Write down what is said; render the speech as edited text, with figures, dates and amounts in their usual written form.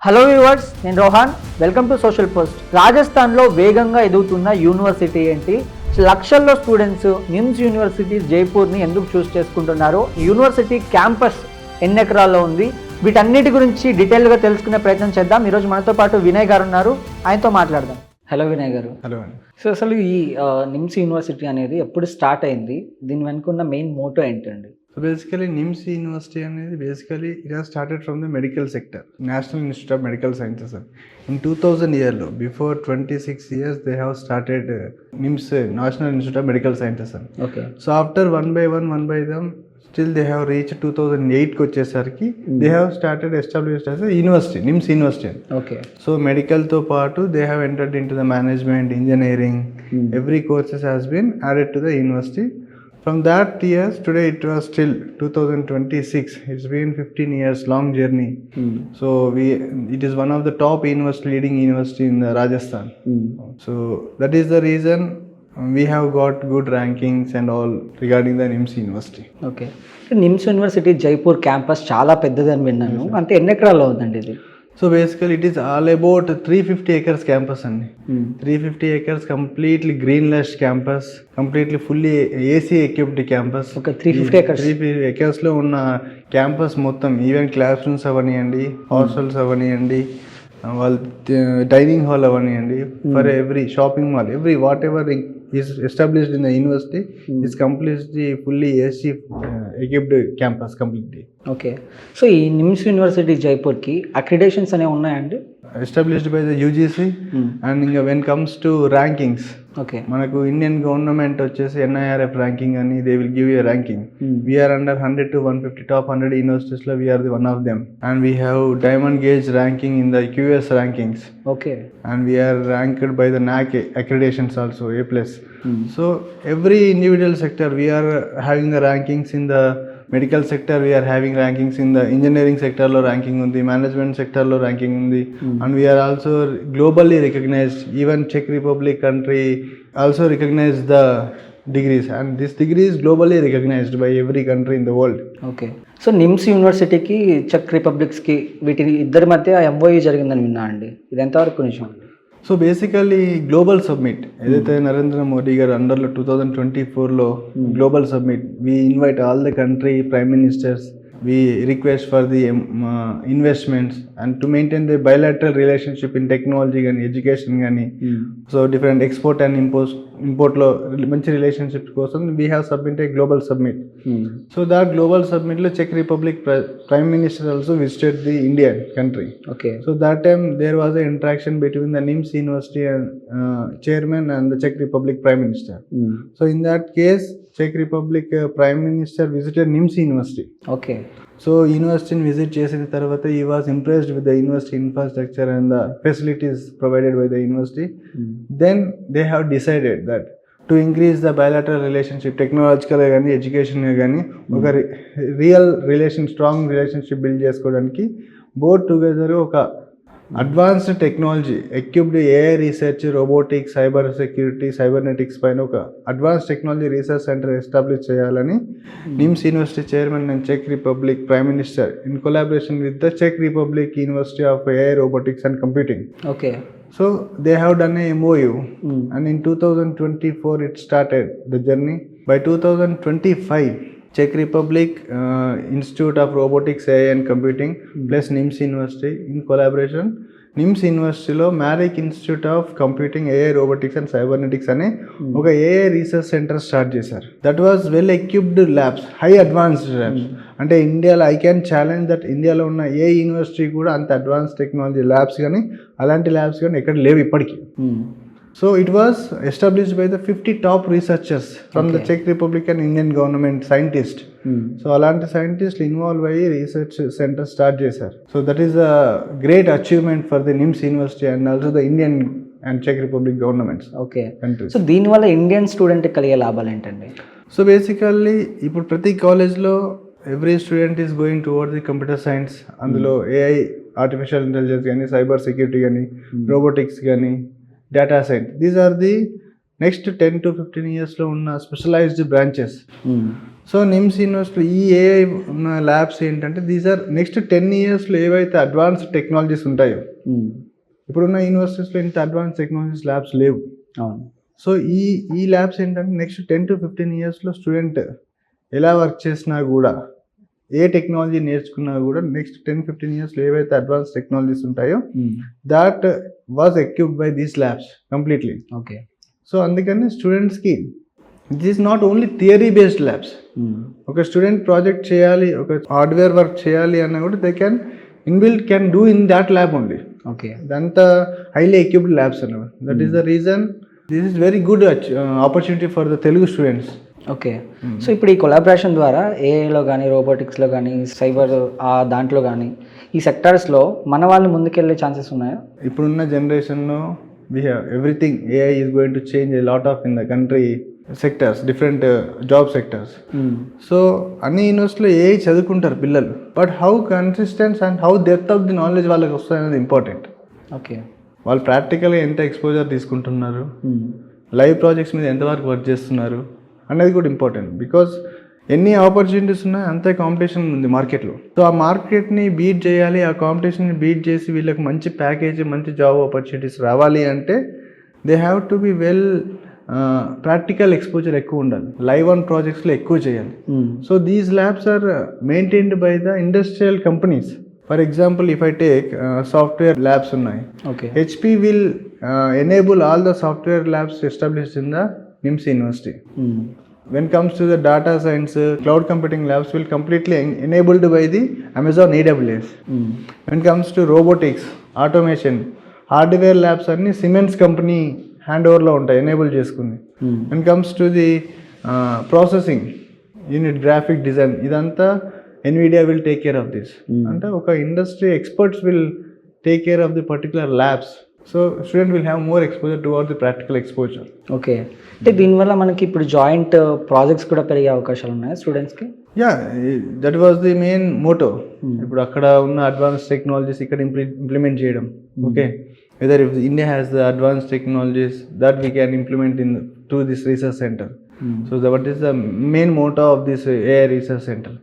Hello viewers, నేను Rohan. Welcome to social post. రాజస్థాన్లో వేగంగా ఎదుగుతున్న యూనివర్సిటీ ఏంటి? లక్షల్లో స్టూడెంట్స్ నిమ్స్ యూనివర్సిటీ జైపూర్ని ఎందుకు చూస్ చేసుకుంటున్నారు? యూనివర్సిటీ క్యాంపస్ ఎన్ని ఎకరాల్లో ఉంది? వీటన్నిటి గురించి డీటెయిల్గా తెలుసుకునే ప్రయత్నం చేద్దాం. ఈరోజు మనతో పాటు వినయ్ గారు ఉన్నారు, ఆయనతో మాట్లాడదాం. హలో వినయ్ గారు. హలో అండి. సో అసలు ఈ నిమ్స్ యూనివర్సిటీ అనేది ఎప్పుడు స్టార్ట్ అయింది? దీని వెనుక ఉన్న మెయిన్ మోటో ఏంటండి? So basically, NIMS University అనేది basically it has started from the medical sector, National Institute of Medical Sciences. In 2000 yearలో, before 26 years, they have started NIMS, National Institute of Medical Sciences. Okay. So after one by them, still they have reached 2008కి వచ్చేసరికి they have started established as a university, NIMS University. Okay. So medicalతో పాటు they have entered into the management, engineering, every courses has been added to the university. From that years, today it was still 2026. It's been 15 years long journey. So it is one of the top university, leading university in Rajasthan. So that is the reason we have got good rankings and all regarding the NIMS University. Okay. NIMS university Jaipur campus చాలా పెద్దదని విన్నాను. అంటే ఎన్ని ఎకరాల్లో ఉందండి ఇది? So basically it is all about 350 acres campus అండి. 350 acres completely green lush campus, completely fully AC equipped campus. ఒక 350 acres. 350 acres లో ఉన్న క్యాంపస్ మొత్తం ఈవెన్ క్లాస్ రూమ్స్ అవనివ్వండి, హాస్టల్స్ అవనివ్వండి, వాళ్ళ డైనింగ్ హాల్ అవనివ్వండి, for every shopping mall, every what ever is established in the university is completely fully AC equipped campus completely. Okay. So ఈ NIMS university జైపూర్కి accreditations అనేవి ఉన్నాయండి? Established by the UGC. And ఇంకా when comes to rankings, okay. మనకు Indian government వచ్చేసి NIRF ranking అని they will give you ranking. We are under 100 to 150 top 100 యూనివర్సిటీస్లో we are the one of them. And we have diamond gauge ranking in the QS rankings. Okay. And we are ranked by the NAAC accreditations also, A+. So every individual sector we are having the rankings. In the medical sector we are having rankings, in the engineering sector lo ranking undi, management sector lo ranking undi, and we are also globally recognized. Even Czech Republic country also recognized the degrees, and this degree is globally recognized by every country in the world. Okay. So NIMS యూనివర్సిటీకి check రిపబ్లిక్స్కి వీటి ఇద్దరి మధ్య MOU జరిగిందని విన్నా అండి, ఇది ఎంతవరకు నిజం? సో బేసికల్లీ గ్లోబల్ సబ్మిట్ ఏదైతే నరేంద్ర మోడీ గారు అండర్లో 2024లో global summit, we invite all the country prime ministers, we request for the investments and to maintain the bilateral relationship in technology and education gani. So different export and import lo manchi relationships kosam we have submitted global summit. So that global summit lo Czech Republic prime minister also visited the Indian country. Okay. So that time there was an interaction between the NIMS University and chairman and the Czech Republic prime minister. So in that case Czech Republic prime minister visited NIMS University. Okay. So యూనివర్సిటీని visit చేసిన తర్వాత ఈ was impressed with the university infrastructure and the facilities provided by the university. Then they have decided that to increase the bilateral relationship, టెక్నాలజికల్గా కానీ ఎడ్యుకేషన్గా కానీ ఒక real strong relationship build చేసుకోవడానికి బోత్ టుగెదర్ ఒక advanced technology equipped AI research, robotics, cyber security, cybernetics పైన ఒక advance technology research centre establish చేయాలని నిమ్స్ యూనివర్సిటీ చైర్మన్ అండ్ చెక్ republic prime minister in collaboration with the చెక్ Republic university of AI, robotics and computing. Okay. So they have done a MOU and in 2024 it started the journey. By 2025 Czech Republic Institute of Robotics, AI and Computing plus NIMS University in collaboration, NIMS యూనివర్సిటీలో మ్యారిక్ institute of computing, AI, robotics and cybernetics అనే ఒక AI research centre start చేశారు. That was well equipped labs, high advanced labs. అంటే ఇండియాలో I can challenge that ఇండియాలో ఉన్న ఏ university కూడా అంత అడ్వాన్స్ టెక్నాలజీ ల్యాబ్స్ కానీ అలాంటి ల్యాబ్స్ కానీ ఎక్కడ లేవు ఇప్పటికీ. So it was established by the 50 top researchers from the Czech Republic and Indian government scientists. So అలాంటి సైంటిస్ట్లు ఇన్వాల్వ్ అయ్యి రీసెర్చ్ సెంటర్ స్టార్ట్ చేశారు. So that is a great achievement for the NIMS university and also the Indian and చెక్ Republic governments. Okay. Countries. So దీనివల్ల Indian స్టూడెంట్కి కలిగే లాభాలు ఏంటండి? సో బేసికల్లీ ఇప్పుడు ప్రతి కాలేజ్లో every student is going towards the computer science. అందులో AI, ఆర్టిఫిషియల్ ఇంటెలిజెన్స్ కానీ, సైబర్ సెక్యూరిటీ కానీ, రోబోటిక్స్ కానీ, data science. These are the next 10 to 15 ఇయర్స్లో ఉన్న specialized branches. So NIMS university ఈ ఏఐ ఉన్న ల్యాబ్స్ ఏంటంటే దీస్ ఆర్ నెక్స్ట్ 10 ఇయర్స్లో ఏవైతే అడ్వాన్స్డ్ టెక్నాలజీస్ ఉంటాయో, ఇప్పుడున్న యూనివర్సిటీస్లో ఇంత అడ్వాన్స్ టెక్నాలజీస్ ల్యాబ్స్ లేవు. సో ఈ ల్యాబ్స్ ఏంటంటే నెక్స్ట్ 10 to 15 ఇయర్స్లో స్టూడెంట్ ఎలా వర్క్ చేసినా కూడా, ఏ టెక్నాలజీ నేర్చుకున్నా కూడా నెక్స్ట్ 10-15 ఇయర్స్లో ఏవైతే అడ్వాన్స్ టెక్నాలజీస్ ఉంటాయో that was equipped by these labs completely. Okay. So అందుకని స్టూడెంట్స్కి this is not only theory based labs. ఒక స్టూడెంట్ ప్రాజెక్ట్ చేయాలి, ఒక హార్డ్వేర్ వర్క్ చేయాలి అన్నా కూడా they can do in that lab only. Okay. అదంతా హైలీ ఎక్విప్డ్ ల్యాబ్స్ అన్నమాట. That is the reason this is very good opportunity for the Telugu students. Okay. So ఇప్పుడు ఈ కొలాబరేషన్ ద్వారా ఏఐలో కానీ, రోబోటిక్స్లో కానీ, సైబర్ దాంట్లో కానీ ఈ సెక్టార్స్లో మన వాళ్ళు ముందుకెళ్ళే ఛాన్సెస్ ఉన్నాయా? ఇప్పుడున్న జనరేషన్లో we have everything. AI is going to change a lot of in the country sectors, different job sectors. So అన్ని యూనివర్సిటీలో ఏఐ చదువుకుంటారు పిల్లలు, but how consistence and how depth of the knowledge వాళ్ళకి వస్తుంది అనేది ఇంపార్టెంట్. ఓకే. వాళ్ళు ప్రాక్టికల్గా ఎంత ఎక్స్పోజర్ తీసుకుంటున్నారు, లైవ్ ప్రాజెక్ట్స్ మీద ఎంతవరకు వర్క్ చేస్తున్నారు అనేది కూడా ఇంపార్టెంట్. బికాజ్ ఎన్ని ఆపర్చునిటీస్ ఉన్నాయి అంతే కాంపిటీషన్ ఉంది మార్కెట్లో. సో ఆ మార్కెట్ని బీట్ చేయాలి, ఆ కాంపిటీషన్ని బీట్ చేసి వీళ్ళకి మంచి ప్యాకేజ్, మంచి జాబ్ ఆపర్చునిటీస్ రావాలి అంటే they have to be well practical exposure ఎక్కువ ఉండాలి, లైవ్ ఆన్ ప్రాజెక్ట్స్లో ఎక్కువ చేయాలి. So these labs are maintained by the industrial companies. For example if I take software labs ఉన్నాయి. Okay. HP will enable all the software labs established in the NIMS University. When comes to the data science, cloud computing labs will completely enabled by the Amazon AWS. When comes to robotics, automation, hardware labs అన్ని siemens company hand ఓవర్లో ఉంటాయి, enable చేసుకుంది. When comes to the processing unit, graphic design, ఇదంతా NVIDIA will take care of this. అంటే ఒక industry experts will take care of the particular labs. So student will have more exposure towards the practical exposure. Okay. అంటే దీనివల్ల మనకి ఇప్పుడు joint projects కూడా పెరిగే అవకాశాలు ఉన్నాయి స్టూడెంట్స్కి? Yeah, that was the main motto. ఇప్పుడు అక్కడ ఉన్న అడ్వాన్స్ టెక్నాలజీస్ ఇక్కడ ఇంప్లిమెంట్ చేయడం. Okay, whether if India has the advance technologies that we can implement to this research centre. So that is the main motto of this AI research centre.